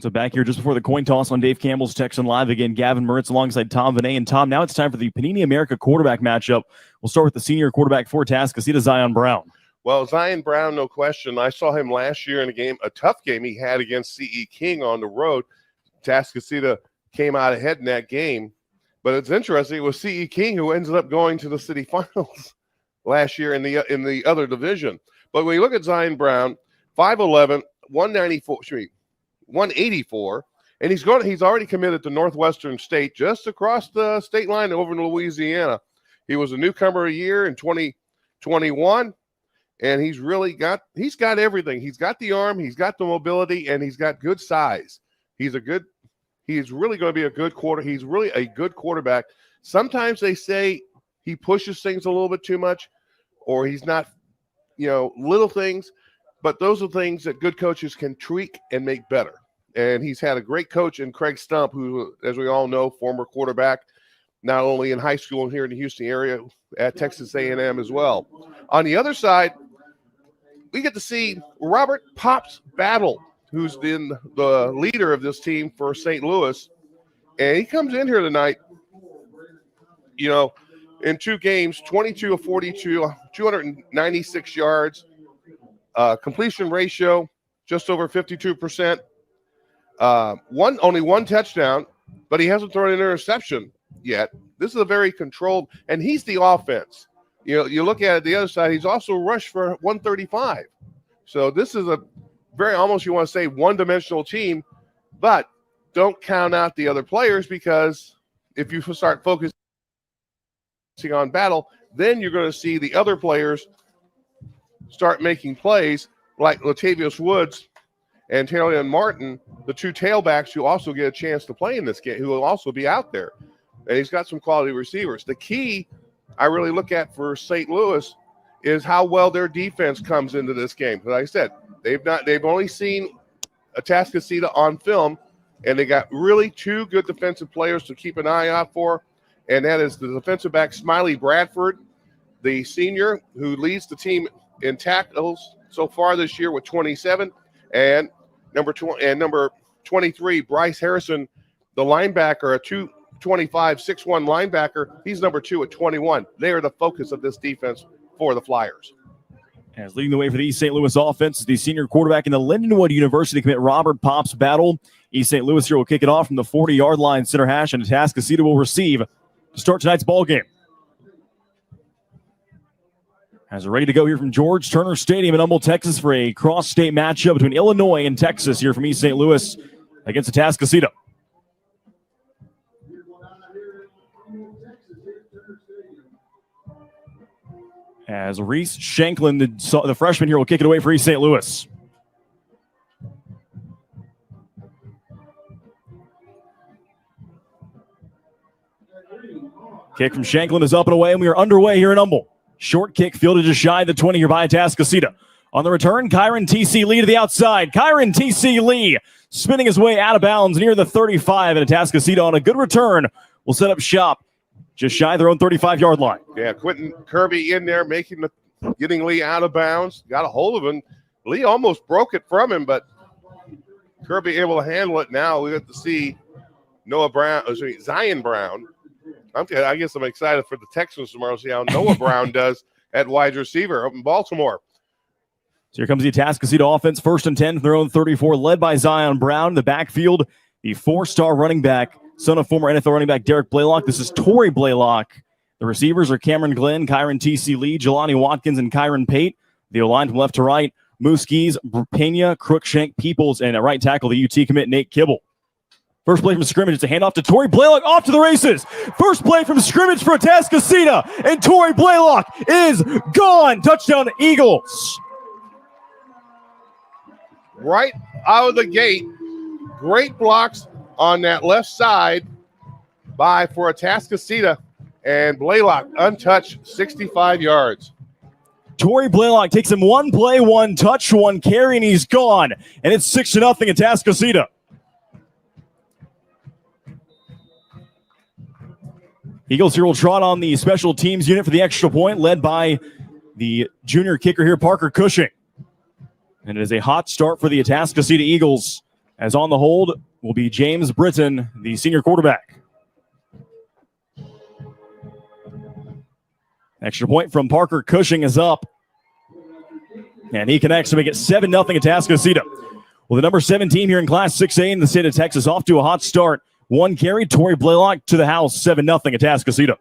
So back here just before the coin toss on Dave Campbell's Texan Live again, Gavin Moritz alongside Tom Vinay. And Tom, now it's time for the Panini America quarterback matchup. We'll start with the senior quarterback for Atascocita, Zion Brown. Well, Zion Brown, no question. I saw him last year in a tough game he had against C.E. King on the road. Atascocita came out ahead in that game. But it's interesting, it was C.E. King who ended up going to the city finals last year in the other division. But when you look at Zion Brown, 5'11", 184, and he's already committed to Northwestern State, just across the state line over in Louisiana. He was a newcomer a year in 2021, and he's got everything. He's got the arm, he's got the mobility, and he's got good size. He's really going to be a good He's really a good quarterback. Sometimes they say he pushes things a little bit too much, or he's not, little things. But those are things that good coaches can tweak and make better. And he's had a great coach in Craig Stump, who, as we all know, former quarterback, not only in high school and here in the Houston area, at Texas A&M as well. On the other side, we get to see Robert Pops Battle, who's been the leader of this team for St. Louis. And he comes in here tonight, in 2 games, 22 of 42, 296 yards. Completion ratio, just over 52%. Only one touchdown, but he hasn't thrown an interception yet. This is a very controlled, and he's the offense. You look at it, the other side, he's also rushed for 135. So this is a very, almost you want to say, one-dimensional team, but don't count out the other players, because if you start focusing on Battle, then you're going to see the other players start making plays, like Latavius Woods and Taylor Martin, the 2 tailbacks who also get a chance to play in this game, who will also be out there. And he's got some quality receivers. The key I really look at for St. Louis is how well their defense comes into this game. Like I said, they've only seen Atascocita on film, and they got really 2 good defensive players to keep an eye out for, and that is the defensive back Smiley Bradford, the senior who leads the team in tackles so far this year with 27, and number 23, Bryce Harrison, the linebacker, a 225, 6'1 linebacker. He's number 2 at 21. They are the focus of this defense for the Flyers. As leading the way for the East St. Louis offense is the senior quarterback in the Lindenwood University commit, Robert Pops Battle. East St. Louis here will kick it off from the 40-yard line, center hash, and Atascocita will receive to start tonight's ball game. As we're ready to go here from George Turner Stadium in Humble, Texas, for a cross-state matchup between Illinois and Texas here from East St. Louis against Atascocita. As Reese Shanklin, the freshman here, will kick it away for East St. Louis. Kick from Shanklin is up and away, and we are underway here in Humble. Short kick fielded just shy of the 20 here by Atascocita. On the return, Kyron T.C. Lee to the outside. Kyron T.C. Lee spinning his way out of bounds near the 35, and Atascocita on a good return will set up shop just shy of their own 35-yard line. Yeah, Quentin Kirby in there getting Lee out of bounds. Got a hold of him. Lee almost broke it from him, but Kirby able to handle it. Now we get to see Zion Brown. I guess I'm excited for the Texans tomorrow to see how Noah Brown does at wide receiver up in Baltimore. So here comes the Atascocita offense, 1st and 10 from their own 34, led by Zion Brown. In the backfield, the 4-star running back, son of former NFL running back Derek Blaylock. This is Torrey Blaylock. The receivers are Cameron Glenn, Kyron T.C. Lee, Jelani Watkins, and Kyron Pate. The O-line from left to right, Mooskies, Pena, Crookshank, Peoples, and at right tackle, the UT commit Nate Kibble. First play from scrimmage, it's a handoff to Torrey Blaylock, off to the races. First play from scrimmage for Atascocita, and Torrey Blaylock is gone. Touchdown, Eagles. Right out of the gate, great blocks on that left side for Atascocita, and Blaylock untouched, 65 yards. Torrey Blaylock takes him 1 play, 1 touch, 1 carry, and he's gone. And it's 6-0 Atascocita. Eagles here will trot on the special teams unit for the extra point, led by the junior kicker here, Parker Cushing. And it is a hot start for the Atascocita Eagles. As on the hold will be James Britton, the senior quarterback. Extra point from Parker Cushing is up. And he connects to make it 7-0 Atascocita. Well, the number 7 team here in Class 6A in the state of Texas off to a hot start. One carry, Torrey Blaylock to the house, 7-0 Atascocita.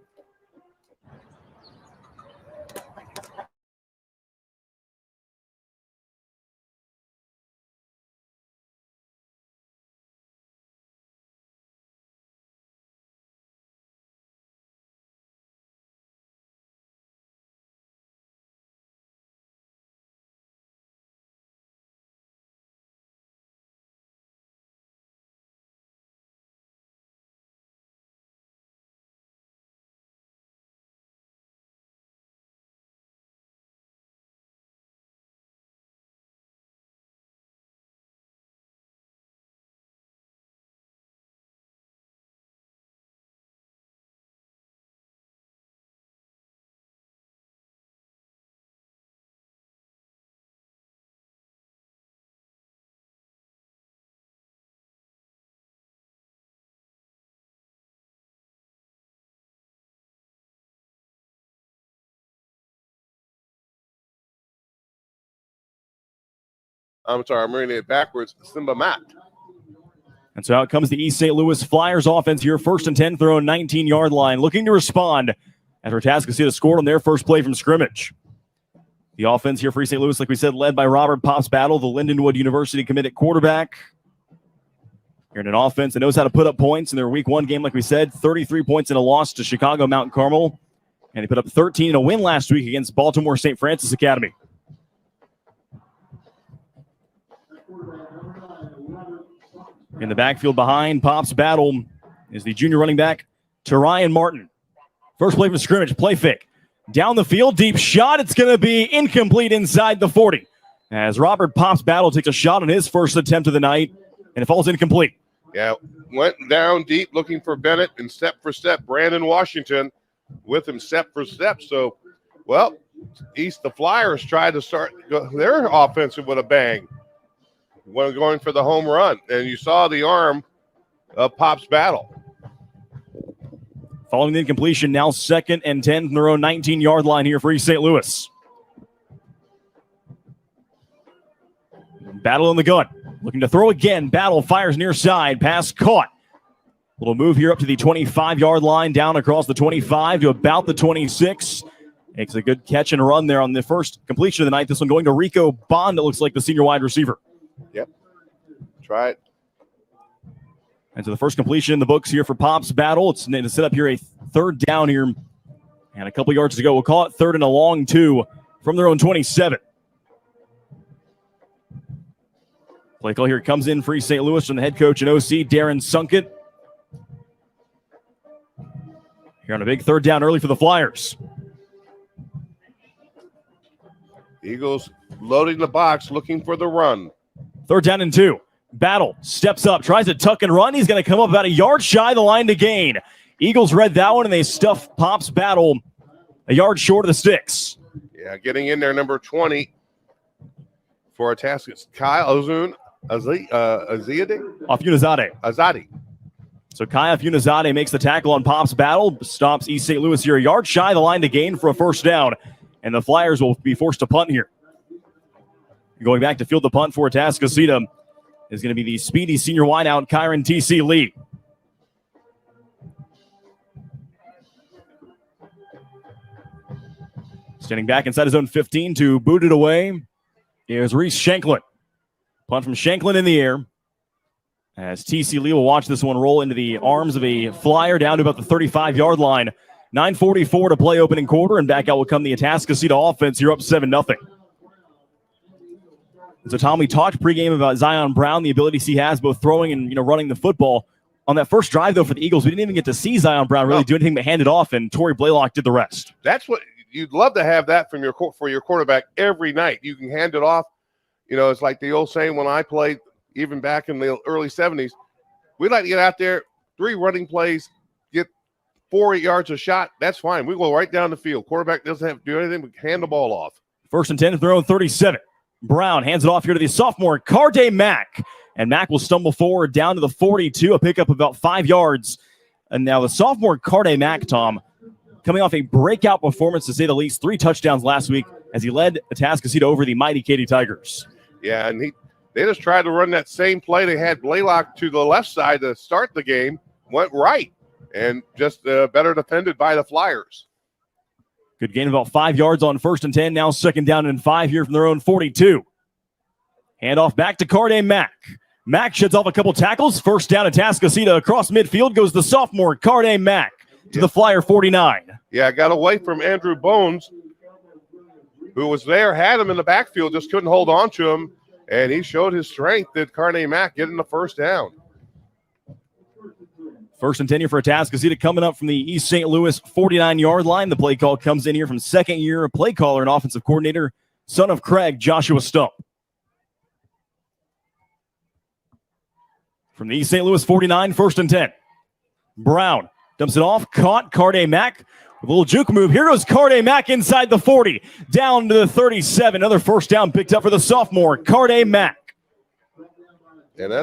I'm sorry, I'm reading it backwards. Simba Matt. And so out comes the East St. Louis Flyers offense here. 1st and 10, throw 19-yard line. Looking to respond after Atascocita scored on their first play from scrimmage. The offense here for East St. Louis, like we said, led by Robert Pops Battle, the Lindenwood University committed quarterback. You're in an offense that knows how to put up points in their week 1 game, like we said, 33 points in a loss to Chicago Mount Carmel. And they put up 13 in a win last week against Baltimore St. Francis Academy. In the backfield behind Pops Battle is the junior running back, Ryan Martin. First play from scrimmage, play fake. Down the field, deep shot. It's going to be incomplete inside the 40. As Robert Pops Battle takes a shot on his first attempt of the night, and it falls incomplete. Yeah, went down deep looking for Bennett, and step for step, Brandon Washington with him step for step. So, well, the Flyers tried to start their offensive with a bang. Going for the home run, and you saw the arm of Pops Battle. Following the incompletion, now 2nd and 10 from their own 19-yard line here for East St. Louis. Battle in the gun. Looking to throw again. Battle fires near side. Pass caught. Little move here up to the 25-yard line, down across the 25 to about the 26. Makes a good catch and run there on the first completion of the night. This one going to Rico Bond, it looks like the senior wide receiver. Yep. Try it. And so the first completion in the books here for Pops Battle. It's to set up here a 3rd down here. And a couple yards to go. We'll call it 3rd and a long 2 from their own 27. Play call here comes in for East St. Louis from the head coach and OC, Darren Sunkett. Here on a big 3rd down early for the Flyers. Eagles loading the box, looking for the run. 3rd down and 2. Battle steps up, tries to tuck and run. He's going to come up about a yard shy of the line to gain. Eagles read that one, and they stuff Pops Battle a yard short of the sticks. Yeah, getting in there, number 20 for Atascocita, Kyle Ozun Azadi. So Kaya Funizade makes the tackle on Pops Battle, stops East St. Louis here a yard shy of the line to gain for a 1st down, and the Flyers will be forced to punt here. Going back to field the punt for Atascocita is going to be the speedy senior wideout, Kyron T.C. Lee. Standing back inside his own 15 to boot it away is Reese Shanklin. Punt from Shanklin in the air. As T.C. Lee will watch this one roll into the arms of a Flyer down to about the 35-yard line. 9:44 to play opening quarter, and back out will come the Atascocita offense. You're up 7-0. So, Tom, we talked pregame about Zion Brown, the abilities he has both throwing and running the football. On that first drive, though, for the Eagles, we didn't even get to see Zion Brown really do anything but hand it off, and Torrey Blaylock did the rest. That's what you'd love to have that from for your quarterback every night. You can hand it off. It's like the old saying when I played, even back in the early 70s, we'd like to get out there, 3 running plays, get 4 yards a shot. That's fine. We go right down the field. Quarterback doesn't have to do anything but hand the ball off. 1st and 10 from their own 37. Brown hands it off here to the sophomore, Carday Mack. And Mack will stumble forward down to the 42, a pickup of about 5 yards. And now the sophomore Carday Mack, Tom, coming off a breakout performance, to say the least, 3 touchdowns last week as he led Atascocita over the mighty Katy Tigers. Yeah, and they just tried to run that same play. They had Blaylock to the left side to start the game, went right, and just better defended by the Flyers. Good gain of about 5 yards on 1st and 10. Now 2nd down and 5 here from their own 42. Handoff back to Carday Mack. Mack sheds off a couple tackles. 1st down Atascocita. Across midfield goes the sophomore Carday Mack to the Flyer 49. Yeah, got away from Andrew Bones, who was there, had him in the backfield, just couldn't hold on to him, and he showed his strength at Carday Mack getting the 1st down. 1st and 10 here for Atascocita, coming up from the East St. Louis 49-yard line. The play call comes in here from second-year play caller and offensive coordinator, son of Craig, Joshua Stump. From the East St. Louis 49, 1st and 10. Brown dumps it off, caught Carday Mack. A little juke move. Here goes Carday Mack inside the 40, down to the 37. Another 1st down picked up for the sophomore, Carday Mack. And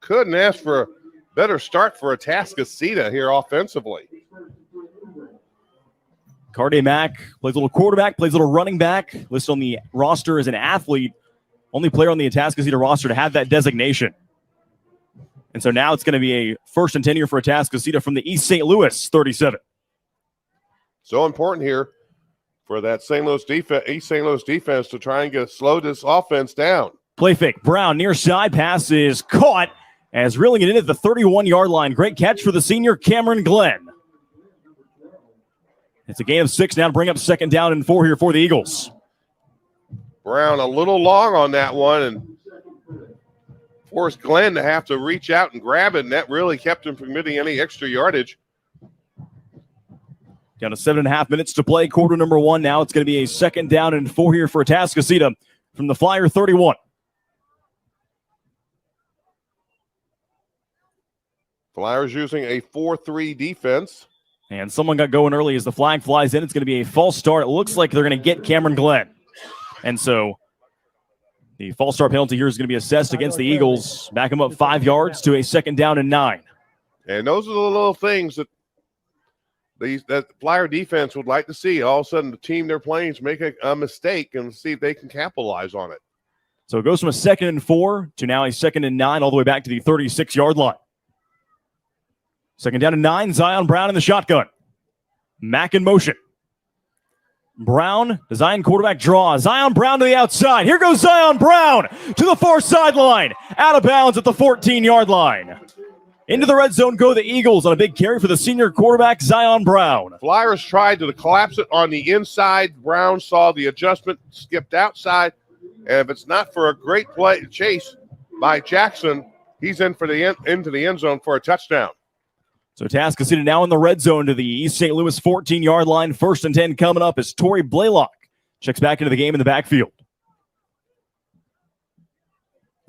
couldn't ask for a better start for Atascocita here offensively. Carday Mack plays a little quarterback, plays a little running back, listed on the roster as an athlete. Only player on the Atascocita roster to have that designation. And so now it's going to be a 1st and 10 here for Atascocita from the East St. Louis 37. So important here for that East St. Louis defense to try and slow this offense down. Play fake. Brown near side pass is caught as reeling it in at the 31-yard line. Great catch for the senior Cameron Glenn. It's a gain of 6 now to bring up 2nd down and 4 here for the Eagles. Brown a little long on that one and forced Glenn to have to reach out and grab it, and that really kept him from getting any extra yardage. Down to 7.5 minutes to play, quarter number 1. Now it's going to be a 2nd down and 4 here for Atascocita from the Flyer 31. Flyers using a 4-3 defense. And someone got going early as the flag flies in. It's going to be a false start. It looks like they're going to get Cameron Glenn. And so the false start penalty here is going to be assessed against the Eagles. Back them up 5 yards to a 2nd down and 9. And those are the little things that that Flyer defense would like to see. All of a sudden, the team they're playing is make a mistake and see if they can capitalize on it. So it goes from a 2nd and 4 to now a 2nd and 9, all the way back to the 36-yard line. 2nd down and 9, Zion Brown in the shotgun. Mack in motion. Brown, the Zion quarterback draw. Zion Brown to the outside. Here goes Zion Brown to the far sideline. Out of bounds at the 14-yard line. Into the red zone go the Eagles on a big carry for the senior quarterback, Zion Brown. Flyers tried to collapse it on the inside. Brown saw the adjustment, skipped outside. And if it's not for a great play chase by Jackson, he's into the end zone for a touchdown. So Atascocita now in the red zone to the East St. Louis 14-yard line. 1st and 10 coming up as Torrey Blaylock checks back into the game in the backfield.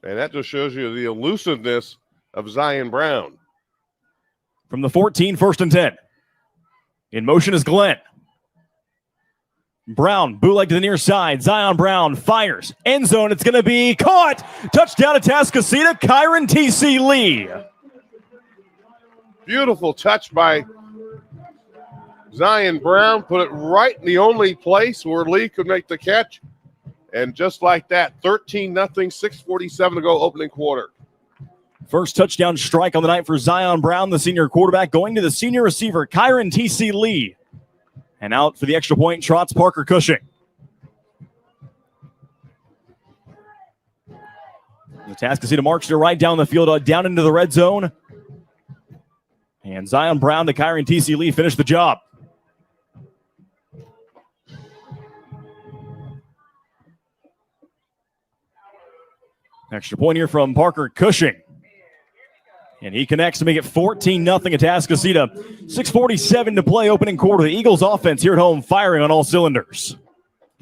And that just shows you the elusiveness of Zion Brown. From the 14, 1st and 10. In motion is Glenn. Brown, bootleg to the near side. Zion Brown fires. End zone, it's going to be caught. Touchdown Atascocita, Kyron T.C. Lee. Beautiful touch by Zion Brown. Put it right in the only place where Lee could make the catch. And just like that, 13-0, 6:47 to go, opening quarter. First touchdown strike on the night for Zion Brown, the senior quarterback, going to the senior receiver, Kyron T.C. Lee. And out for the extra point, trots Parker Cushing. Atascocita marched it right down the field, down into the red zone. And Zion Brown to Kyron T.C. Lee finished the job. Extra point here from Parker Cushing. And he connects to make it 14-0 Atascocita. 6:47 to play, opening quarter. The Eagles offense here at home firing on all cylinders.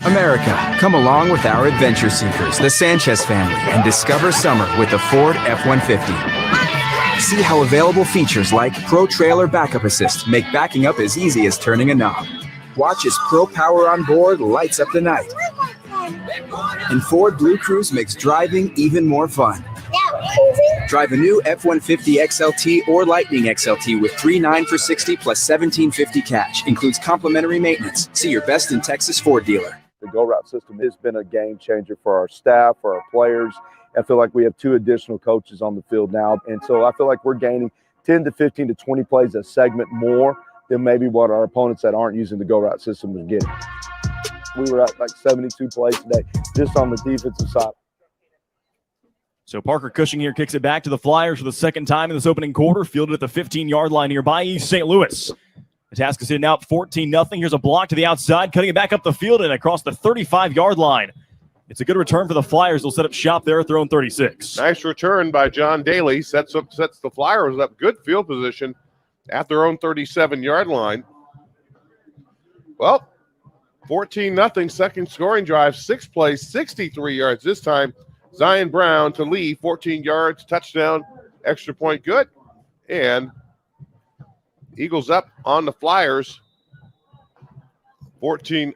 America, come along with our adventure seekers, the Sanchez family, and discover summer with the Ford F-150. See how available features like Pro Trailer Backup Assist make backing up as easy as turning a knob. Watch as Pro Power on board lights up the night. And Ford Blue Cruise makes driving even more fun. Drive a new F-150 XLT or Lightning XLT with $3,900 for $60 plus $1,750 cash. Includes complimentary maintenance. See your best in Texas Ford dealer. The Go Route system has been a game changer for our staff, for our players. I feel like we have 2 additional coaches on the field now. And so I feel like we're gaining 10 to 15 to 20 plays a segment more than maybe what our opponents that aren't using the Go Route system are getting. We were at like 72 plays today just on the defensive side. So Parker Cushing here kicks it back to the Flyers for the second time in this opening quarter, fielded at the 15-yard line here by East St. Louis. Atascocita now up 14-0. Here's a block to the outside, cutting it back up the field and across the 35-yard line. It's a good return for the Flyers. They'll set up shop there at their own 36. Nice return by John Daly. Sets the Flyers up. Good field position at their own 37-yard line. Well, 14-0, second scoring drive, 6 plays, 63 yards this time. Zion Brown to Lee, 14 yards, touchdown, extra point good. And Eagles up on the Flyers, 14-0.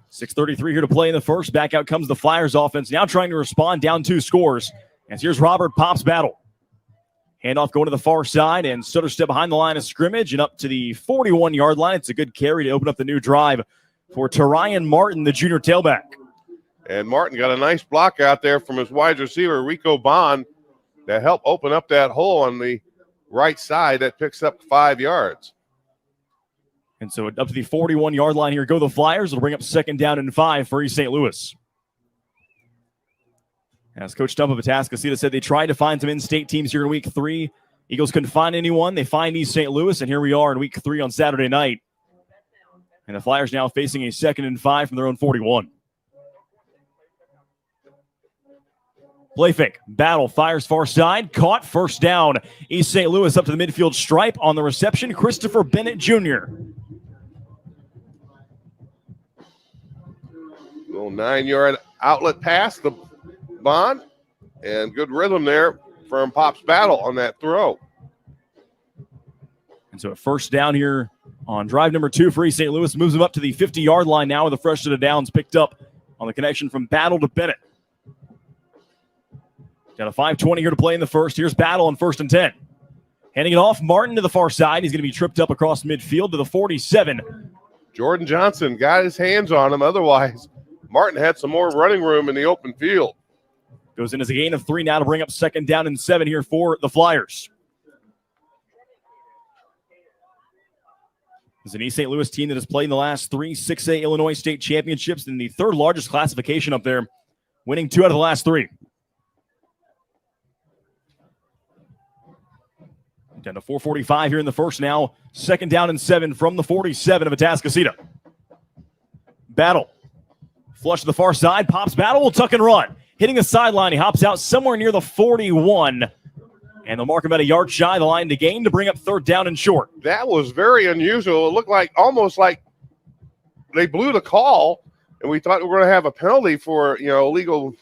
6:33 here to play in the first. Back out comes the Flyers offense, now trying to respond, down 2 scores. As here's Robert Pop's battle. Handoff going to the far side, and stutter step behind the line of scrimmage and up to the 41-yard line. It's a good carry to open up the new drive for Tarian Martin, the junior tailback. And Martin got a nice block out there from his wide receiver, Rico Bond, that helped open up that hole on the right side that picks up 5 yards. And so up to the 41-yard line here go the Flyers. It'll bring up 2nd down and 5 for East St. Louis. As Coach Stump of Atascocita said, they tried to find some in-state teams here in Week 3. Eagles couldn't find anyone. They find East St. Louis, and here we are in Week 3 on Saturday night. And the Flyers now facing a 2nd and 5 from their own 41. Play fake, battle, fires far side, caught, first down. East St. Louis up to the midfield stripe on the reception, Christopher Bennett Jr. Little 9-yard outlet pass, the Bond, and good rhythm there from Pop's battle on that throw. And so a first down here on drive number 2 for East St. Louis, moves them up to the 50-yard line now with a fresh set of downs picked up on the connection from Battle to Bennett. Got a 5:20 here to play in the first. Here's Battle on 1st and 10. Handing it off, Martin to the far side. He's going to be tripped up across midfield to the 47. Jordan Johnson got his hands on him. Otherwise, Martin had some more running room in the open field. Goes in as a gain of 3 now to bring up 2nd down and 7 here for the Flyers. This is an East St. Louis team that has played in the last 3 6A Illinois State Championships in the 3rd largest classification up there, winning 2 out of the last 3. Down to 4:45 here in the first now. 2nd down and 7 from the 47 of Atascocita. Battle. Flush to the far side. Pops Battle will tuck and run. Hitting the sideline. He hops out somewhere near the 41. And they'll mark him at a yard shy of the line to gain to bring up 3rd down and short. That was very unusual. It looked like almost like they blew the call, and we thought we were going to have a penalty for, illegal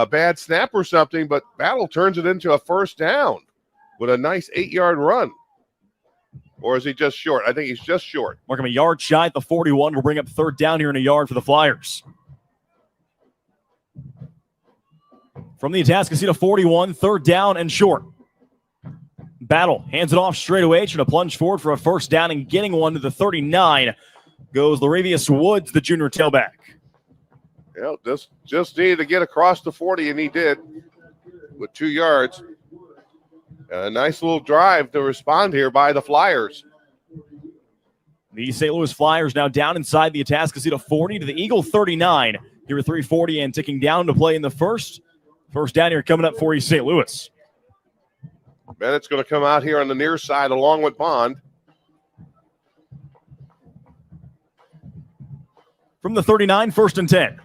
bad snap or something, but Battle turns it into a 1st down with a nice 8-yard run. Or is he just short? I think he's just short. Mark him a yard shy at the 41. Will bring up 3rd down here in a yard for the Flyers. From the Atascocita 41, 3rd down and short. Battle hands it off straight away. Trying to plunge forward for a 1st down and getting one to the 39. Goes Laravius Woods, the junior tailback. Yeah, just needed to get across the 40, and he did with 2 yards. A nice little drive to respond here by the Flyers. The St. Louis Flyers now down inside the Atascocita 40 to the Eagle 39. Here at 3:40 and ticking down to play in the first. 1st down here coming up for East St. Louis. Bennett's going to come out here on the near side along with Bond. From the 39, 1st and 10.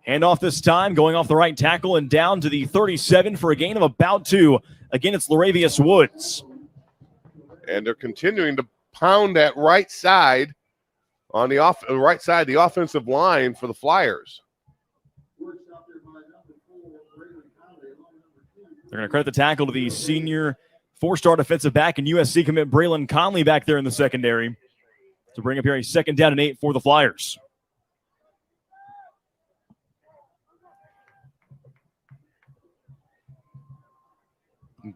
Handoff this time, going off the right tackle and down to the 37 for a gain of about 2. Again, it's Laravius Woods. And they're continuing to pound that right side on the right side of the offensive line for the Flyers. They're going to credit the tackle to the senior 4-star defensive back and USC commit Braylon Conley back there in the secondary to bring up here a 2nd down and 8 for the Flyers.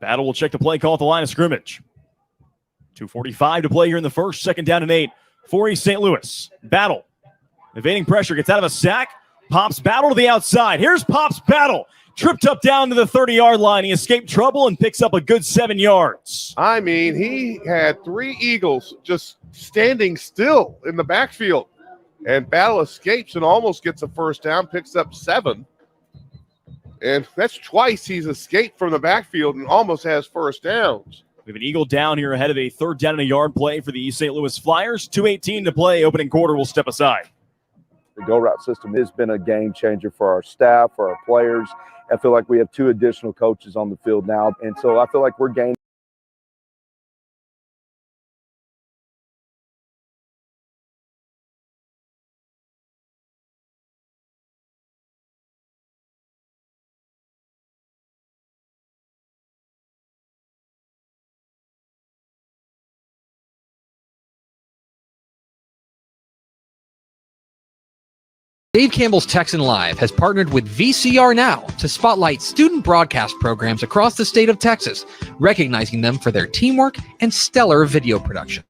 Battle will check the play call at the line of scrimmage. 2:45 to play here in the first. 2nd down and 8 for East St. Louis. Battle evading pressure, gets out of a sack. Pops Battle to the outside. Here's Pops Battle. Tripped up down to the 30-yard line. He escaped trouble and picks up a good 7 yards. I mean, he had 3 Eagles just standing still in the backfield. And Battle escapes and almost gets a first down, picks up 7. And that's twice he's escaped from the backfield and almost has first downs. We have an Eagle down here ahead of a 3rd down and a yard play for the East St. Louis Flyers. 2:18 to play. Opening quarter will step aside. The go route system has been a game changer for our staff, for our players. I feel like we have 2 additional coaches on the field now. And so I feel like we're gaining. Dave Campbell's Texan Live has partnered with VCR Now to spotlight student broadcast programs across the state of Texas, recognizing them for their teamwork and stellar video production.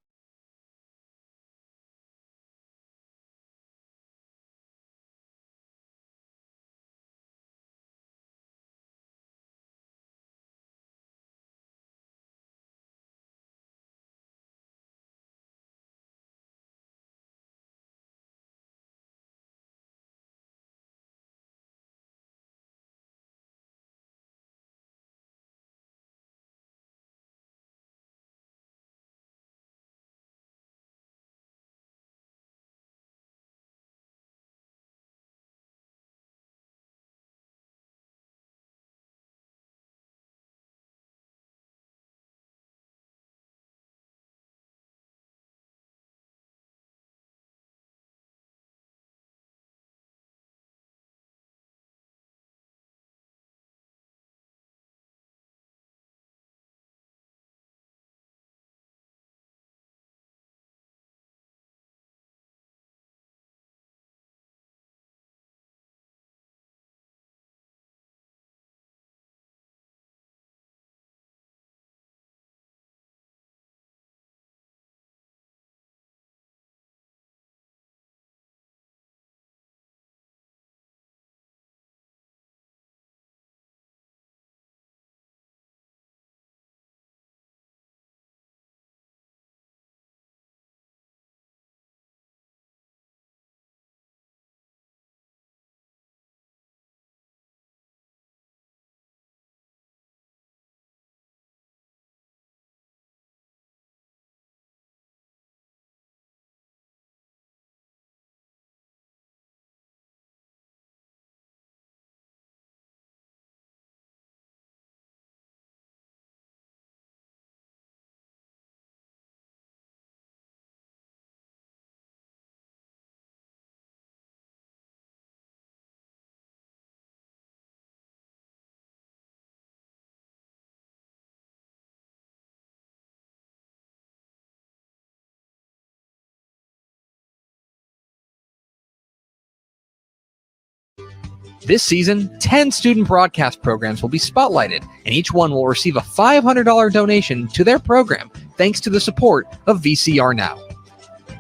This season, 10 student broadcast programs will be spotlighted, and each one will receive a $500 donation to their program thanks to the support of VCR Now.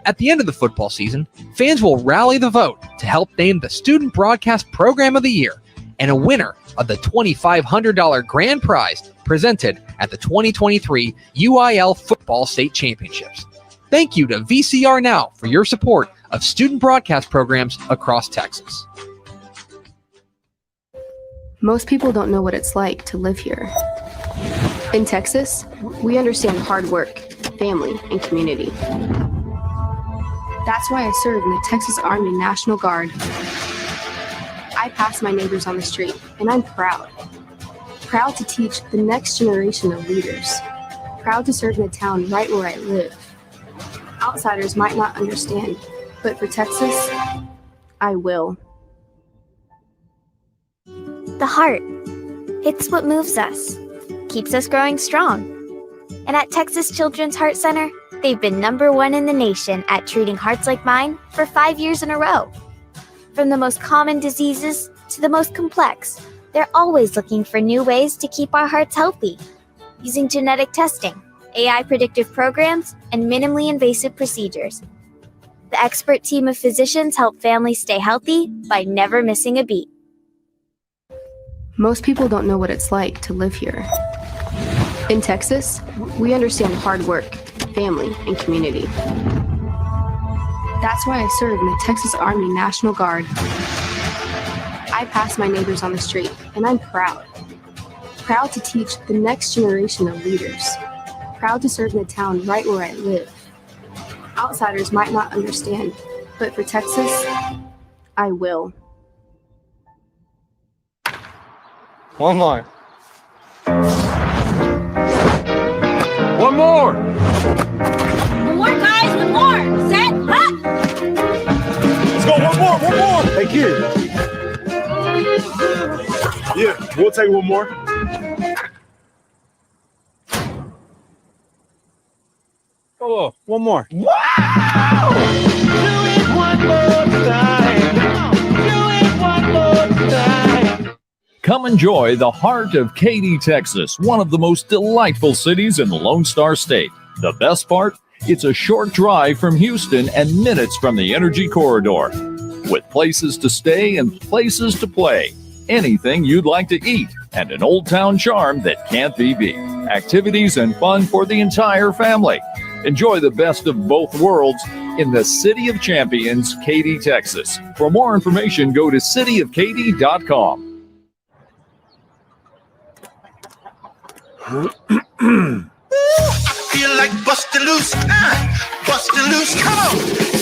At the end of the football season, fans will rally the vote to help name the Student Broadcast Program of the Year and a winner of the $2,500 grand prize presented at the 2023 UIL Football State Championships. Thank you to VCR Now for your support of student broadcast programs across Texas. Most people don't know what it's like to live here. In Texas, we understand hard work, family, and community. That's why I serve in the Texas Army National Guard. I pass my neighbors on the street, and I'm proud. Proud to teach the next generation of leaders. Proud to serve in a town right where I live. Outsiders might not understand, but for Texas, I will. The heart. It's what moves us, keeps us growing strong. And at Texas Children's Heart Center, they've been #1 in the nation at treating hearts like mine for 5 years in a row. From the most common diseases to the most complex, they're always looking for new ways to keep our hearts healthy. using genetic testing, AI predictive programs, and minimally invasive procedures. The expert team of physicians help families stay healthy by never missing a beat. Most people don't know what it's like to live here. In Texas, we understand hard work, family, and community. That's why I serve in the Texas Army National Guard. I pass my neighbors on the street, and I'm proud. Proud to teach the next generation of leaders. Proud to serve in a town right where I live. Outsiders might not understand, but for Texas, I will. One more. One more. More guys with more. Set, hop. Let's go. One more. One more. Hey, kid. Yeah, we'll take one more. Oh, one more. Wow! Do it one more time. Do it one more time. Come enjoy the heart of Katy, Texas, one of the most delightful cities in the Lone Star State. The best part? It's a short drive from Houston and minutes from the Energy Corridor. With places to stay and places to play. Anything you'd like to eat and an old town charm that can't be beat. Activities and fun for the entire family. Enjoy the best of both worlds in the City of Champions, Katy, Texas. For more information, go to cityofkaty.com. I feel like busting loose, busting loose, come on.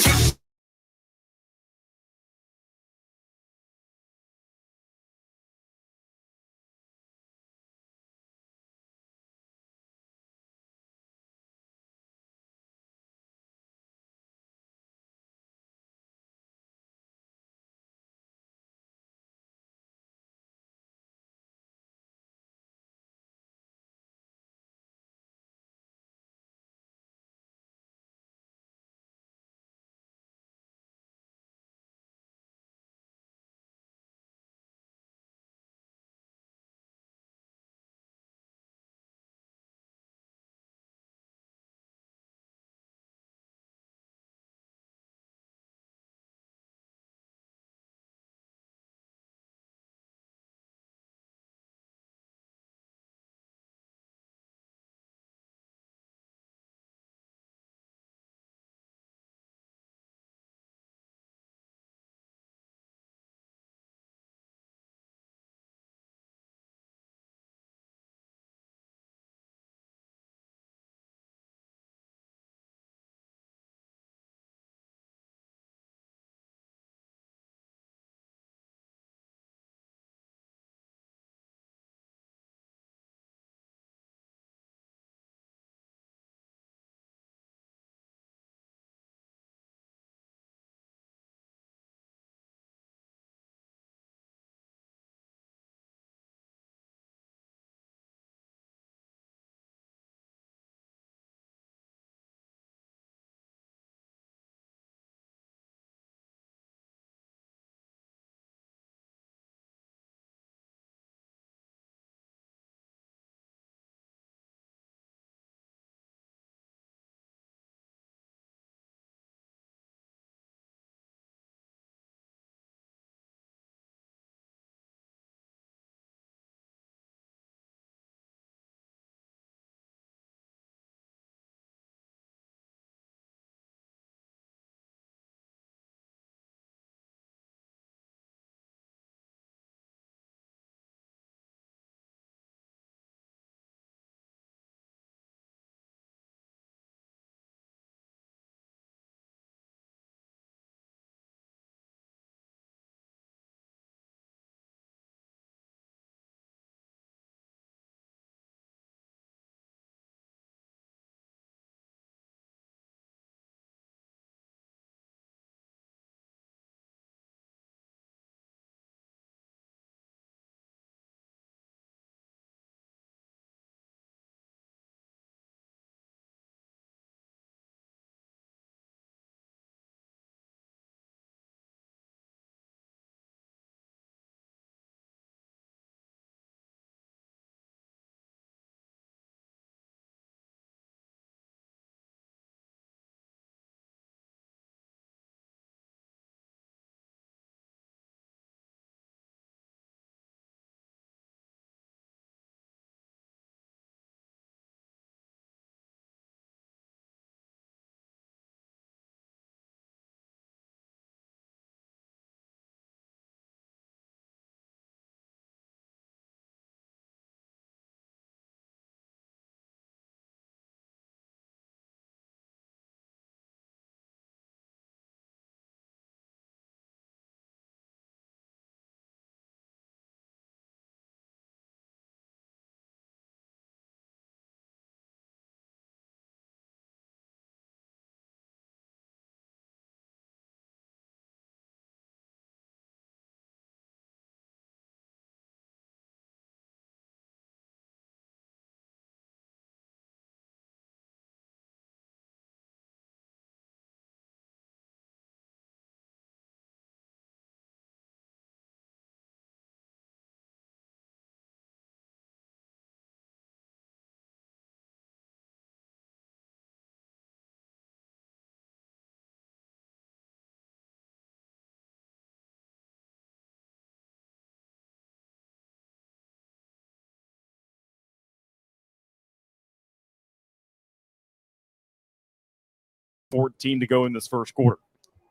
14 to go in this first quarter.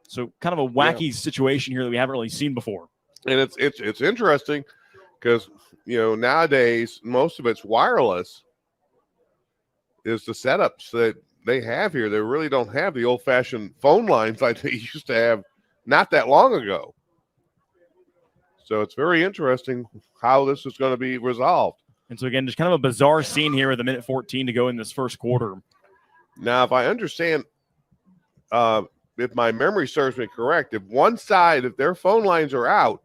So kind of a wacky situation here that we haven't really seen before. And it's interesting because, nowadays most of it's wireless is the setups that they have here. They really don't have the old-fashioned phone lines like they used to have not that long ago. So it's very interesting how this is going to be resolved. And so, again, just kind of a bizarre scene here with a minute 14 to go in this first quarter. Now, if I understand, if my memory serves me correct, if their phone lines are out,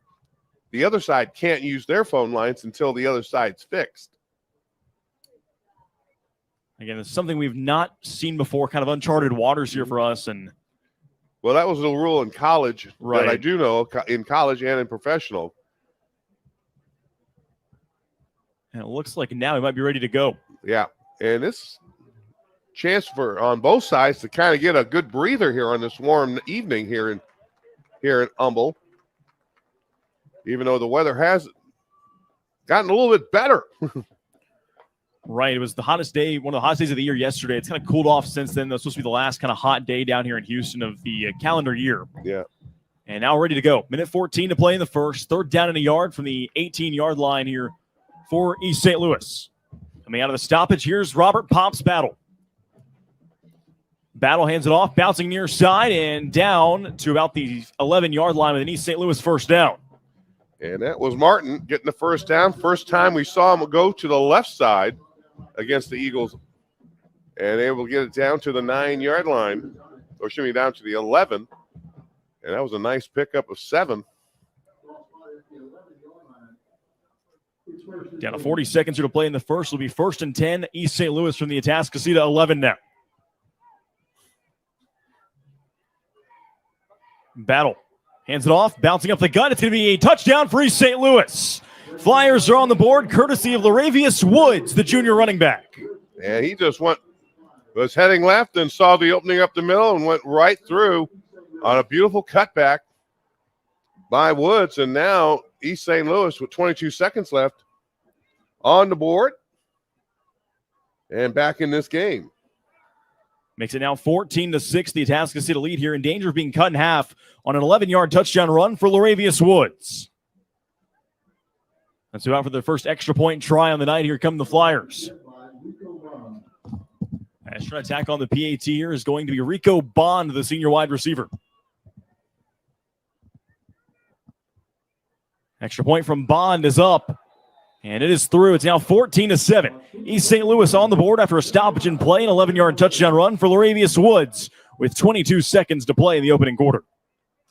the other side can't use their phone lines until the other side's fixed. Again, it's something we've not seen before, kind of uncharted waters here for us. And well, that was the rule in college, right? That I do know in college and in professional. And it looks like now he might be ready to go. Yeah, and this chance for on both sides to kind of get a good breather here on this warm evening here in Humble. Even though the weather has gotten a little bit better. Right. It was the hottest day, one of the hottest days of the year yesterday. It's kind of cooled off since then. That's supposed to be the last kind of hot day down here in Houston of the calendar year. Yeah. And now ready to go. Minute 14 to play in the first. Third down and a yard from the 18-yard line here for East St. Louis. Coming out of the stoppage, here's Robert Pops Battle. Battle hands it off, bouncing near side and down to about the 11-yard line with an East St. Louis first down. And that was Martin getting the first down. First time we saw him go to the left side against the Eagles and able to get it down to the 9-yard line, or should be down to the 11. And that was a nice pickup of 7. Down to 40 seconds here to play in the first. It'll be 1st and 10. East St. Louis from the Atascocita 11 now. Battle. Hands it off, bouncing up the gut. It's going to be a touchdown for East St. Louis. Flyers are on the board, courtesy of Laravius Woods, the junior running back. And he just was heading left and saw the opening up the middle and went right through on a beautiful cutback by Woods. And now East St. Louis with 22 seconds left on the board and back in this game. Makes it now 14-6. The Atascocita lead here in danger of being cut in half on an 11-yard touchdown run for Laravius Woods. That's about for the first extra point try on the night. Here come the Flyers. As trying to attack on the PAT here is going to be Rico Bond, the senior wide receiver. Extra point from Bond is up. And it is through. It's now 14-7. East St. Louis on the board after a stoppage in play. An 11-yard touchdown run for Laravius Woods with 22 seconds to play in the opening quarter.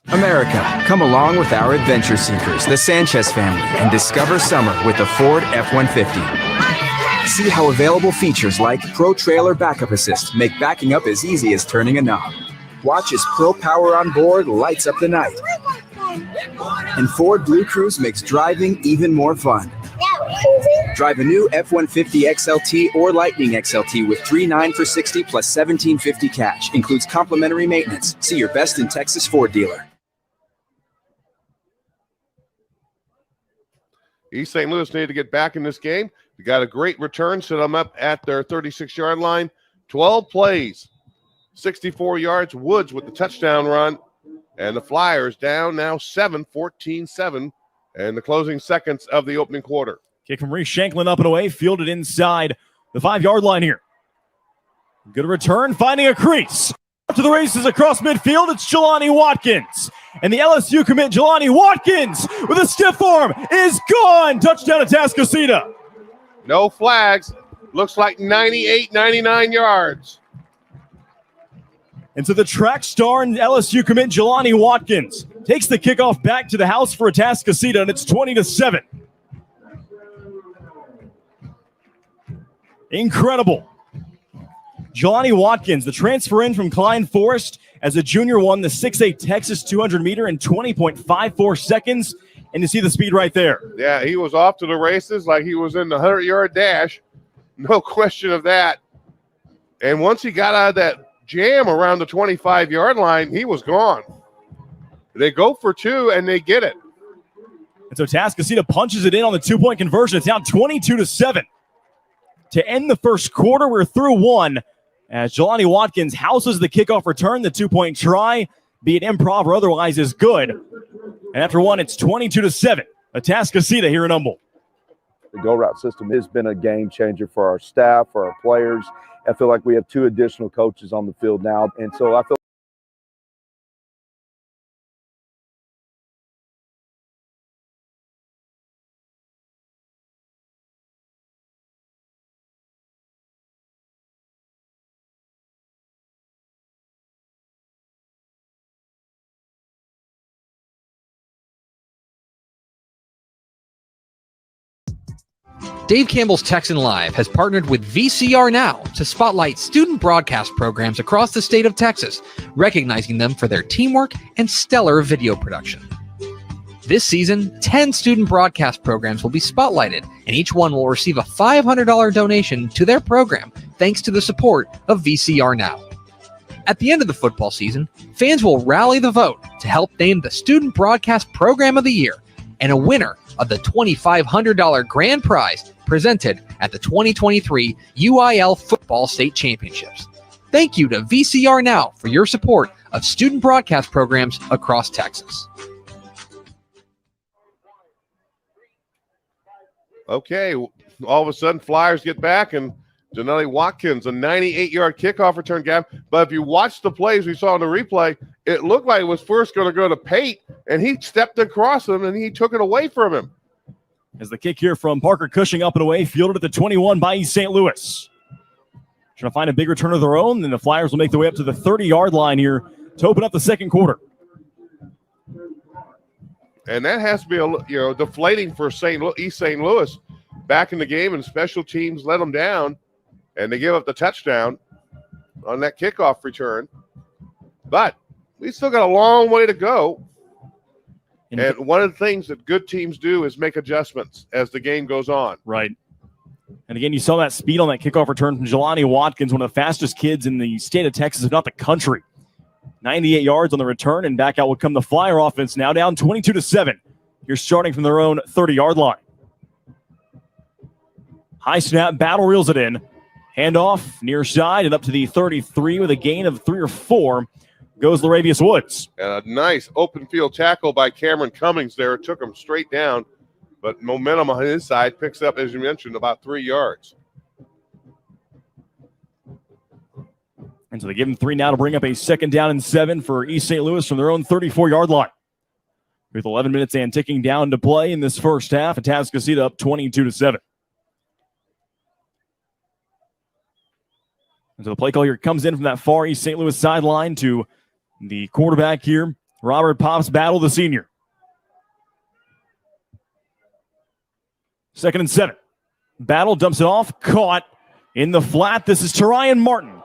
America, come along with our adventure seekers, the Sanchez family, and discover summer with the Ford F-150. See how available features like Pro Trailer Backup Assist make backing up as easy as turning a knob. Watch as Pro Power on board lights up the night. And Ford Blue Cruise makes driving even more fun. Drive a new F-150 XLT or Lightning XLT with $3,900 for $60 plus $1,750 cash. Includes complimentary maintenance. See your best in Texas Ford dealer. East St. Louis needed to get back in this game. We got a great return, set them up at their 36-yard line. 12 plays, 64 yards. Woods with the touchdown run. And the Flyers down now 14-7, and the closing seconds of the opening quarter. Kick from Reese Shanklin up and away, fielded inside the 5-yard line here. Good return, finding a crease. Up to the races across midfield, it's Jelani Watkins. And the LSU commit, Jelani Watkins, with a stiff arm, is gone. Touchdown at Atascocita. No flags. Looks like 98, 99 yards. And so the track star and LSU commit, Jelani Watkins, takes the kickoff back to the house for Atascocita, and it's 20-7. Incredible. Jelani Watkins, the transfer in from Klein Forest as a junior, won the 6'8 Texas 200-meter in 20.54 seconds. And you see the speed right there. Yeah, he was off to the races like he was in the 100-yard dash. No question of that. And once he got out of that jam around the 25-yard line, he was gone. They go for 2, and they get it. And so Atascocita punches it in on the 2-point conversion. It's now 22-7. To end the first quarter, we're through 1. as Jelani Watkins houses the kickoff return. The 2-point try, be it improv or otherwise, is good. And after one, it's 22-7. Atascocita here in Humboldt. The go route system has been a game changer for our staff, for our players. I feel like we have 2 additional coaches on the field now. And so I feel Dave Campbell's Texan Live has partnered with VCR Now to spotlight student broadcast programs across the state of Texas, recognizing them for their teamwork and stellar video production. This season, 10 student broadcast programs will be spotlighted, and each one will receive a $500 donation to their program thanks to the support of VCR Now. At the end of the football season, fans will rally the vote to help name the Student Broadcast Program of the Year and a winner of the $2,500 grand prize presented at the 2023 UIL Football State Championships. Thank you to VCR Now for your support of student broadcast programs across Texas. Okay, all of a sudden, Flyers get back, and Jelani Watkins, a 98-yard kickoff return, Gab. But if you watch the plays we saw in the replay, it looked like it was first going to go to Pate, and he stepped across him, and he took it away from him. As the kick here from Parker Cushing up and away, fielded at the 21 by East St. Louis. Trying to find a big return of their own, and the Flyers will make their way up to the 30-yard line here to open up the second quarter. And that has to be deflating for East St. Louis. Back in the game, and special teams let them down, and they give up the touchdown on that kickoff return. But we still got a long way to go. And one of the things that good teams do is make adjustments as the game goes on. Right. And again, you saw that speed on that kickoff return from Jelani Watkins, one of the fastest kids in the state of Texas, if not the country. 98 yards on the return, and back out will come the Flyer offense, now down 22-7. You're starting from their own 30-yard line. High snap, Battle reels it in. Handoff, near side, and up to the 33 with a gain of 3 or 4. Goes Laravius Woods. And a nice open field tackle by Cameron Cummings there. Took him straight down, but momentum on his side picks up, as you mentioned, about 3 yards. And so they give him 3 now to bring up a 2nd down and 7 for East St. Louis from their own 34-yard line. With 11 minutes and ticking down to play in this first half, Atascocita up 22-7. And so the play call here comes in from that far East St. Louis sideline to the quarterback here, Robert Pops Battle, the senior. 2nd and 7. Battle dumps it off, caught in the flat. This is Terian Martin.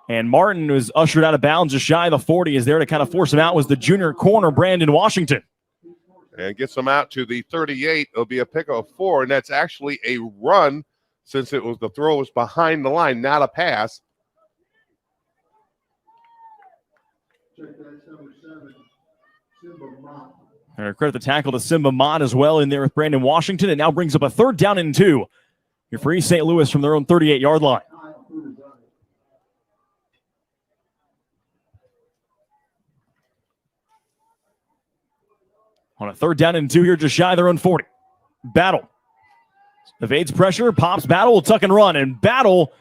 And Martin was ushered out of bounds just shy of the 40. Is there to kind of force him out was the junior corner, Brandon Washington. And gets him out to the 38. It'll be a pick of 4, and that's actually a run since the throw was behind the line, not a pass. Credit the tackle to Simba Mott as well in there with Brandon Washington. It now brings up a 3rd down and 2 here for East St. Louis from their own 38-yard line. On a 3rd down and 2 here, just shy of their own 40. Battle evades pressure. Pops Battle will tuck and run, and Battle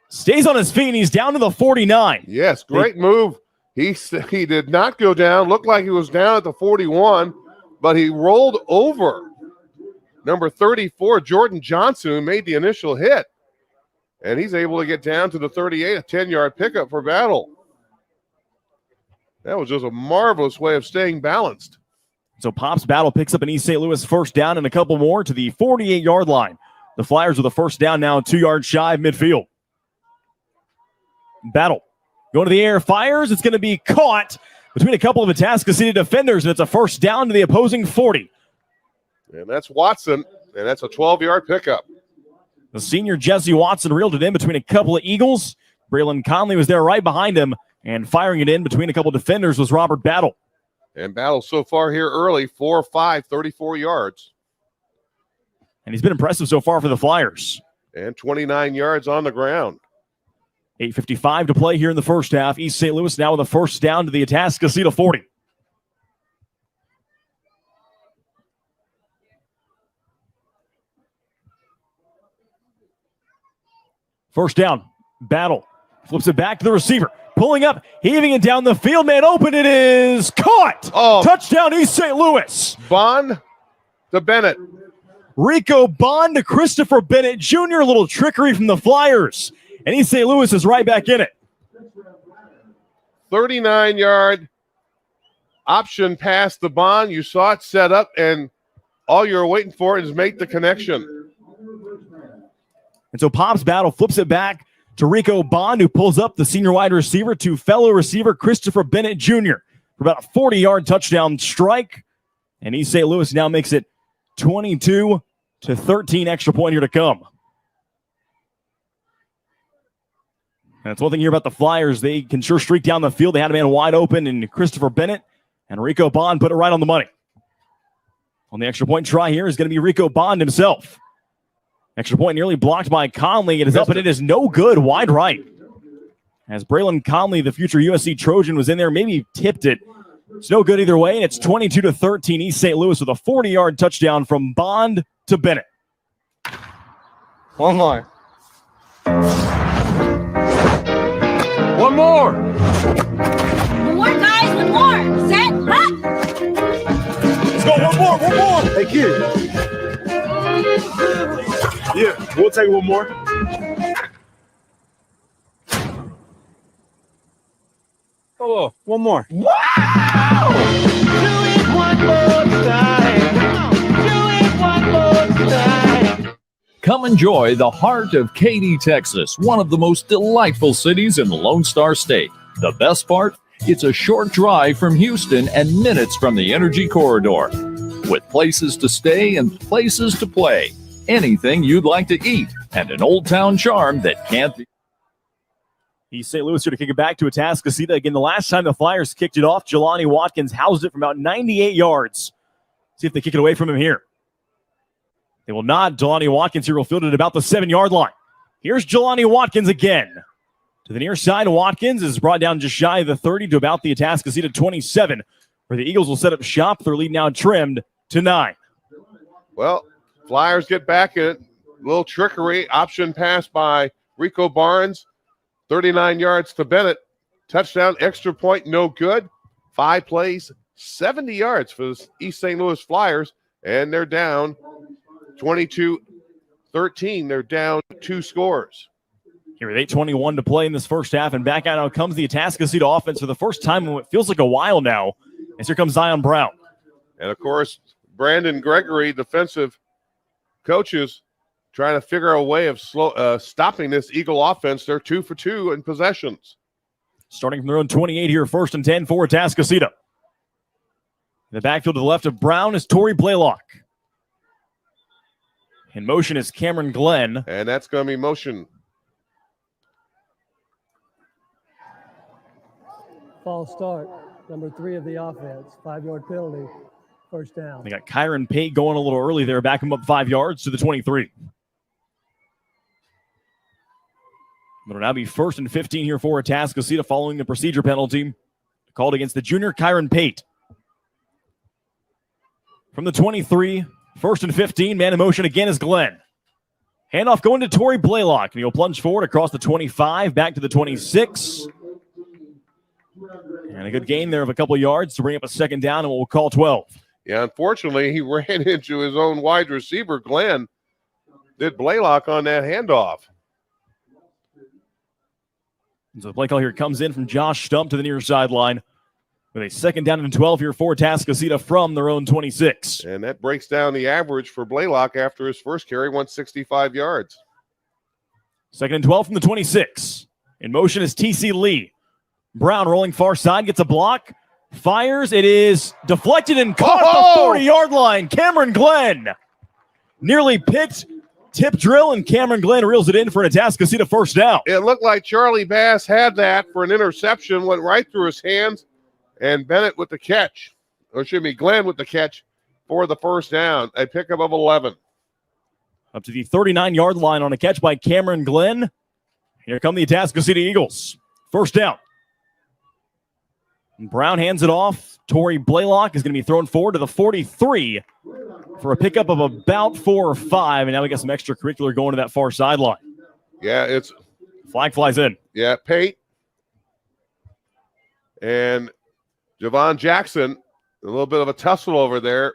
stays on his feet, and he's down to the 49. Yes, great move. He did not go down. Looked like he was down at the 41, but he rolled over number 34, Jordan Johnson, who made the initial hit. And he's able to get down to the 38, a 10-yard pickup for Battle. That was just a marvelous way of staying balanced. So Pops Battle picks up an East St. Louis 1st down and a couple more to the 48-yard line. The Flyers with a 1st down now, 2 yards shy of midfield. Battle going to the air, fires. It's going to be caught between a couple of Atascocita defenders, and it's a 1st down to the opposing 40. And that's Watson, and that's a 12-yard pickup. The senior Jesse Watson reeled it in between a couple of Eagles. Braylon Conley was there right behind him, and firing it in between a couple of defenders was Robert Battle. And Battle so far here early, 4 of 5, 34 yards. And he's been impressive so far for the Flyers. And 29 yards on the ground. 8:55 to play here in the first half. East St. Louis now with a first down to the Atascocita 40. First down, Battle flips it back to the receiver, pulling up, heaving it down the field. Man open, it is caught. Oh. Touchdown East St. Louis. Bond to Bennett. Rico Bond to Christopher Bennett Jr. A little trickery from the Flyers. And East St. Louis is right back in it. 39-yard option pass to Bond. You saw it set up, and all you're waiting for is make the connection. And so Pop's Battle flips it back to Rico Bond, who pulls up the senior wide receiver to fellow receiver Christopher Bennett Jr. for about a 40-yard touchdown strike. And East St. Louis now makes it 22-13, extra point here to come. And that's one thing here about the Flyers. They can sure streak down the field. They had a man wide open in Christopher Bennett, and Rico Bond put it right on the money. On the extra point try here is going to be Rico Bond himself. Extra point nearly blocked by Conley. It is up, and it is no good, wide right. As Braylon Conley, the future USC Trojan, was in there, maybe tipped it. It's no good either way, and it's 22-13 East St. Louis with a 40-yard touchdown from Bond to Bennett. One more. One more. More guys with more. Set, hop. Let's go. One more. Hey, kid. Yeah, we'll take one more. Oh, one more. Wow! Do it one more time. Do it one more time. Come enjoy the heart of Katy, Texas, one of the most delightful cities in the Lone Star State. The best part? It's a short drive from Houston and minutes from the Energy Corridor. With places to stay and places to play. Anything you'd like to eat and an old town charm that can't be. East St. Louis here to kick it back to Atascocita. Again, the last time the Flyers kicked it off, Jelani Watkins housed it from about 98 yards. See if they kick it away from him here. They will not. Jelani Watkins here will field it about the 7-yard line. Here's Jelani Watkins again. To the near side, Watkins is brought down just shy of the 30 to about the Atascocita 27, where the Eagles will set up shop. Their lead now trimmed to 9. Well, Flyers get back in it. Little trickery. Option pass by Rico Barnes. 39 yards to Bennett. Touchdown, extra point, no good. 5 plays, 70 yards for the East St. Louis Flyers. And they're down 22-13. They're down 2 scores. Here with 8:21 to play in this first half. And back out now comes the Atascocita offense for the first time in what feels like a while now. As here comes Zion Brown. And, of course, Brandon Gregory, defensive coaches, trying to figure out a way of stopping this Eagle offense. They're 2 for 2 in possessions. Starting from their own 28 here, 1st and 10 for Atascocita. In the backfield to the left of Brown is Torrey Blaylock. In motion is Cameron Glenn. And that's going to be motion. False start, number 3 of the offense, 5-yard penalty, first down. They got Kyron Pate going a little early there, back him up 5 yards to the 23. It'll now be 1st and 15 here for Atascocita following the procedure penalty called against the junior Kyron Pate. From the 23, 1st and 15, man in motion again is Glenn. Handoff going to Torrey Blaylock, and he'll plunge forward across the 25, back to the 26. And a good gain there of a couple of yards to bring up a second down, and we'll call 12. Yeah, unfortunately, he ran into his own wide receiver, Glenn. Did Blaylock on that handoff. And so the play call here comes in from Josh Stump to the near sideline with a second down and 12 here for Atascocita from their own 26. And that breaks down the average for Blaylock after his first carry, 165 yards. Second and 12 from the 26. In motion is T.C. Lee. Brown rolling far side, gets a block, fires. It is deflected and caught at the 40-yard line. Cameron Glenn nearly picked. Tip drill, and Cameron Glenn reels it in for an Atascocita first down. It looked like Charlie Bass had that for an interception, went right through his hands, and Bennett with the catch. Or excuse me, Glenn with the catch for the first down. A pickup of 11. Up to the 39-yard line on a catch by Cameron Glenn. Here come the Atascocita Eagles. First down. Brown hands it off. Torrey Blaylock is going to be thrown forward to the 43 for a pickup of about 4 or 5. And now we got some extracurricular going to that far sideline. Yeah, it's flag flies in. Yeah, Pate and Javon Jackson, a little bit of a tussle over there.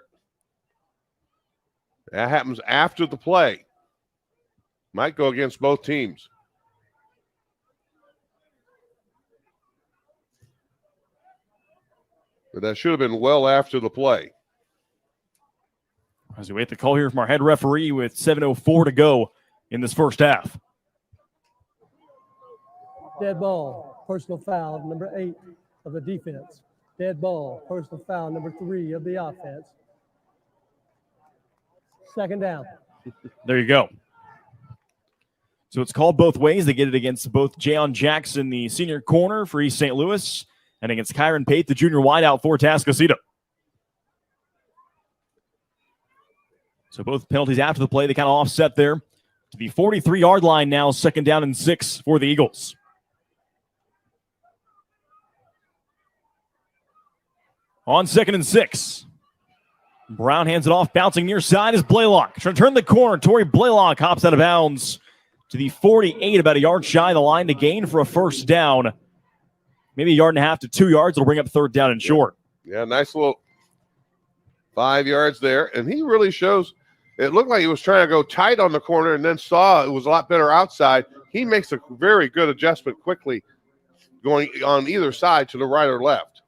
That happens after the play. Might go against both teams. But that should have been well after the play. As we wait the call here from our head referee with 7:04 to go in this first half. Dead ball, personal foul, number 8 of the defense. Dead ball, personal foul, number 3 of the offense. Second down. There you go. So it's called both ways. They get it against both Jayon Jackson, the senior corner for East St. Louis, and against Kyron Pate, the junior wideout for Atascocita. So both penalties after the play, they kind of offset there to the 43-yard line now, second down and 6 for the Eagles. On 2nd and 6. Brown hands it off, bouncing near side is Blaylock. Trying to turn the corner. Torrey Blaylock hops out of bounds to the 48, about a yard shy of the line to gain for a first down. Maybe a yard and a half to 2 yards. It'll bring up third down and short. Yeah, nice little 5 yards there. And he really shows, it looked like he was trying to go tight on the corner and then saw it was a lot better outside. He makes a very good adjustment quickly going on either side to the right or left.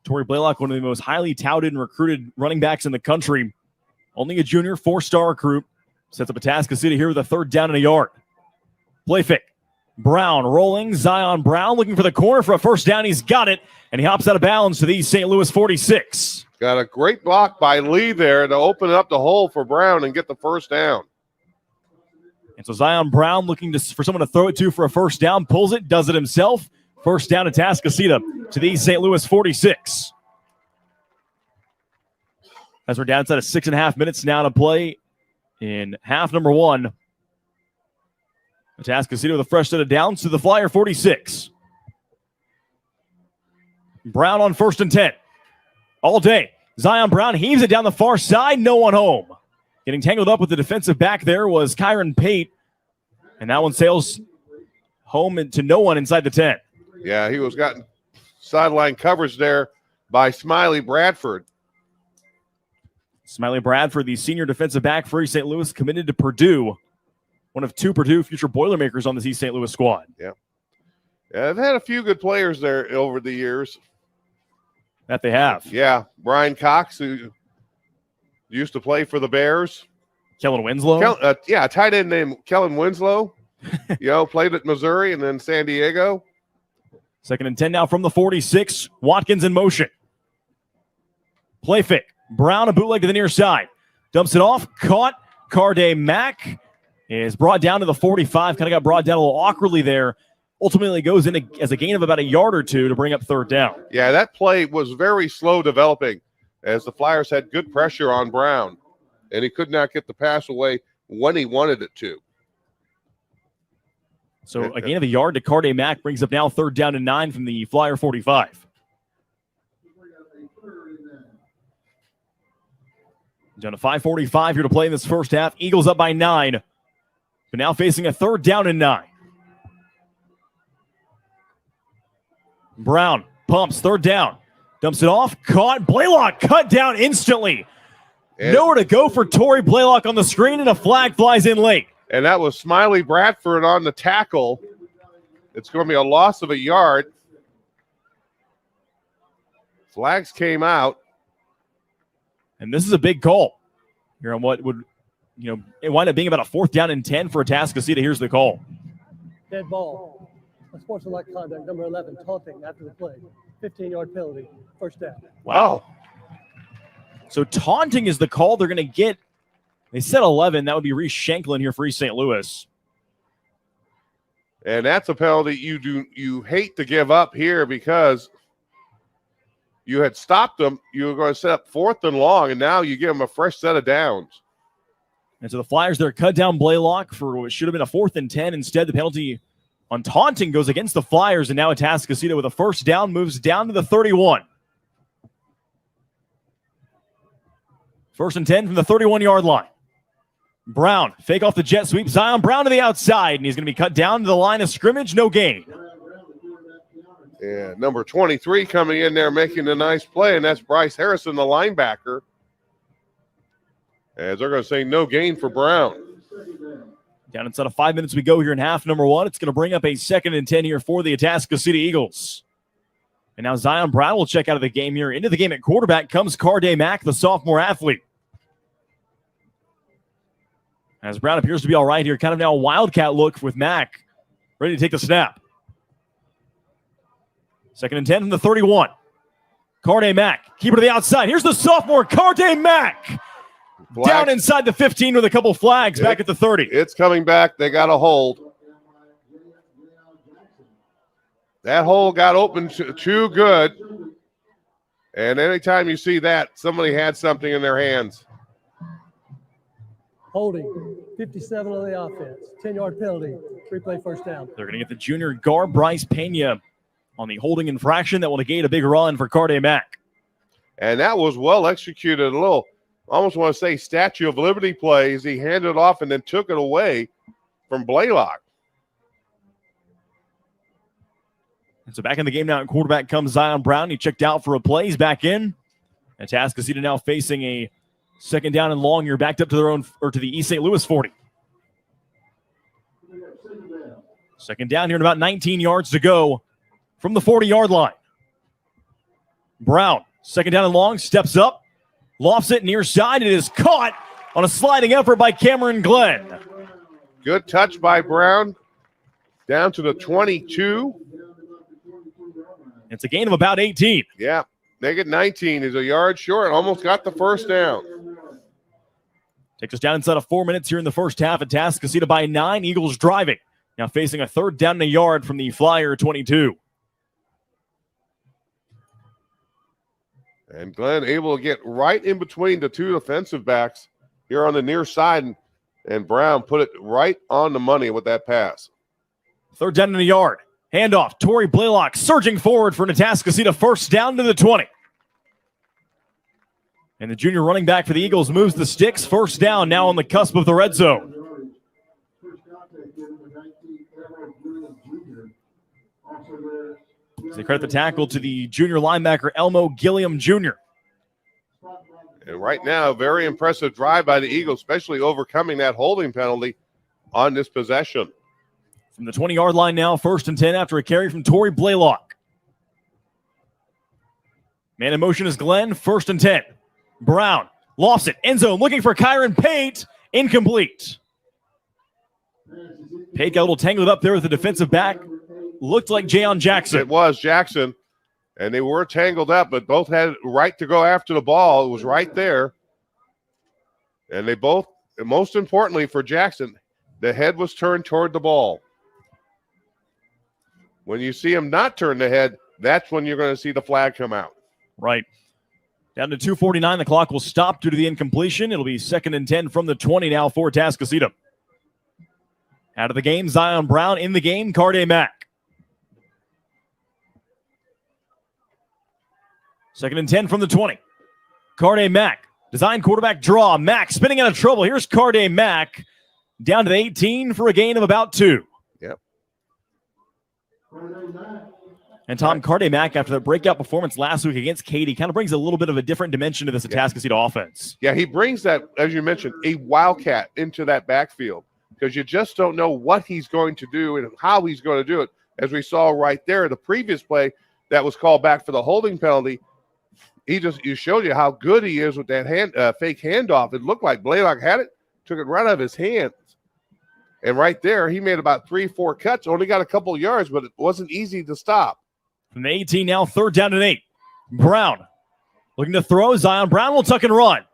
Torrey Blaylock, one of the most highly touted and recruited running backs in the country. Only a junior, 4-star recruit. Sets up Atascocita here with a third down and a yard. Play fake. Brown rolling. Zion Brown looking for the corner for a first down. He's got it, and he hops out of bounds to the East St. Louis 46. Got a great block by Lee there to open up the hole for Brown and get the first down. And so Zion Brown looking for someone to throw it to for a first down. Pulls it, does it himself. First down at Atascocita to the East St. Louis 46. As we're down inside of 6.5 minutes now to play in half number 1. Atascocita with a fresh set of downs to the Flyer 46. Brown on 1st and 10. All day. Zion Brown heaves it down the far side. No one home. Getting tangled up with the defensive back there was Kyron Pate. And that one sails home into no one inside the 10. Yeah, he was gotten sideline coverage there by Smiley Bradford. Smiley Bradford, the senior defensive back for East St. Louis, committed to Purdue. One of 2 Purdue future Boilermakers on this East St. Louis squad. Yeah, they've had a few good players there over the years. That they have. Yeah, Brian Cox, who used to play for the Bears. Kellen Winslow. A tight end named Kellen Winslow. Played at Missouri and then San Diego. 2nd and 10 now from the 46. Watkins in motion. Play fake. Brown, a bootleg to the near side. Dumps it off. Caught. Carday Mack is brought down to the 45. Kind of got brought down a little awkwardly there. Ultimately goes in as a gain of about a yard or 2 to bring up third down. Yeah, that play was very slow developing as the Flyers had good pressure on Brown. And he could not get the pass away when he wanted it to. So a gain of a yard to Carday Mack brings up now third down and 9 from the Flyer 45. Down to 5:45 here to play in this first half. Eagles up by 9. But now facing a third down and 9. Brown pumps, third down. Dumps it off, caught. Blaylock cut down instantly. Nowhere to go for Torrey Blaylock on the screen, and a flag flies in late. And that was Smiley Bradford on the tackle. It's going to be a loss of a yard. Flags came out. And this is a big call. Here on what would, it wind up being about a 4th down and 10 for Atascocita. Here's the call. Dead ball. Unsportsmanlike conduct, number 11, taunting after the play. 15-yard penalty, first down. Wow. So taunting is the call they're going to get. They said 11. That would be Reese Shanklin here for East St. Louis. And that's a penalty you hate to give up here because you had stopped them. You were going to set up 4th and long, and now you give them a fresh set of downs. And so the Flyers, they're cut down Blaylock for what should have been a 4th and 10. Instead, the penalty on taunting goes against the Flyers, and now Atascocita with a first down moves down to the 31. First and 10 from the 31-yard line. Brown, fake off the jet sweep. Zion Brown to the outside, and he's going to be cut down to the line of scrimmage. No gain. Yeah, number 23 coming in there making a nice play, and that's Bryce Harrison, the linebacker. As they're going to say no gain for Brown. Down inside of 5 minutes we go here in half number one. It's going to bring up a 2nd and 10 here for the Atascocita Eagles. And now Zion Brown will check out of the game here. Into the game at quarterback comes Carday Mack, the sophomore athlete. As Brown appears to be all right here, kind of now a wildcat look with Mack. Ready to take the snap. 2nd and 10 from the 31. Carday Mack, keeper to the outside. Here's the sophomore, Carday Mack. Down inside the 15 with a couple flags back at the 30. It's coming back. They got a hold. That hole got open too good. And anytime you see that, somebody had something in their hands. Holding, 57 on the offense, 10-yard penalty, 3-play first down. They're going to get the junior guard, Bryce Pena, on the holding infraction that will negate a big run for Carday Mack. And that was well executed. A little, almost want to say, Statue of Liberty plays. He handed it off and then took it away from Blaylock. And so back in the game now at quarterback comes Zion Brown. He checked out for a play. He's back in. And Atascocita now facing a 2nd down and long. You're backed up to their own, or to the East St. Louis 40. 2nd down here and about 19 yards to go from the 40-yard line. Brown, 2nd down and long, steps up, lofts it near side. It is caught on a sliding effort by Cameron Glenn. Good touch by Brown. Down to the 22. It's a gain of about 18. Yeah, they get 19. Is a yard short. Almost got the first down. Takes us down inside of 4 minutes here in the first half. Atascocita by 9. Eagles driving. Now facing a 3rd down and a yard from the Flyer 22. And Glenn able to get right in between the two defensive backs here on the near side. And Brown put it right on the money with that pass. 3rd down and a yard. Handoff. Torrey Blaylock surging forward for an Atascocita first down to the 20. And the junior running back for the Eagles moves the sticks. First down now on the cusp of the red zone. As they credit the tackle to the junior linebacker, Elmo Gilliam Jr. And right now, very impressive drive by the Eagles, especially overcoming that holding penalty on this possession. From the 20-yard line now, 1st and 10 after a carry from Torrey Blaylock. Man in motion is Glenn, 1st and 10. Brown lofts it, end zone, looking for Kyron Pate, incomplete. Pate got a little tangled up there with the defensive back. Looked like Jayon Jackson. It was Jackson, and they were tangled up, but both had right to go after the ball. It was right there. And they both, most importantly for Jackson, the head was turned toward the ball. When you see him not turn the head, that's when you're going to see the flag come out. Right. Down to 2:49. The clock will stop due to the incompletion. It'll be 2nd and 10 from the 20 now for Atascocita. Out of the game, Zion Brown. In the game, Carday Mack. 2nd and 10 from the 20. Carday Mack. Design quarterback draw. Mack spinning out of trouble. Here's Carday Mack. Down to the 18 for a gain of about 2. Yep. And Tom, Carday Mack, after that breakout performance last week against Katy, kind of brings a little bit of a different dimension to this Atascocita offense. Yeah, he brings that, as you mentioned, a wildcat into that backfield because you just don't know what he's going to do and how he's going to do it. As we saw right there, the previous play that was called back for the holding penalty, you showed you how good he is with that fake handoff. It looked like Blaylock had it, took it right out of his hands. And right there, he made about 3-4 cuts, only got a couple yards, but it wasn't easy to stop. From the 18 now, 3rd down and 8. Brown looking to throw. Zion Brown will tuck and run.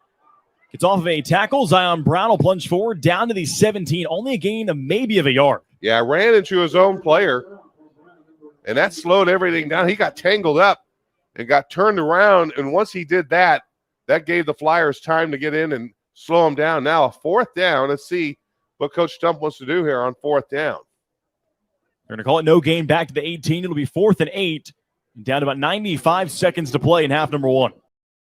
Gets off of a tackle. Zion Brown will plunge forward down to the 17. Only a gain of maybe of a yard. Yeah, ran into his own player, and that slowed everything down. He got tangled up and got turned around, and once he did that, that gave the Flyers time to get in and slow him down. Now a 4th down. Let's see what Coach Stump wants to do here on 4th down. They're going to call it no gain back to the 18. It'll be 4th and 8. Down to about 95 seconds to play in half number one.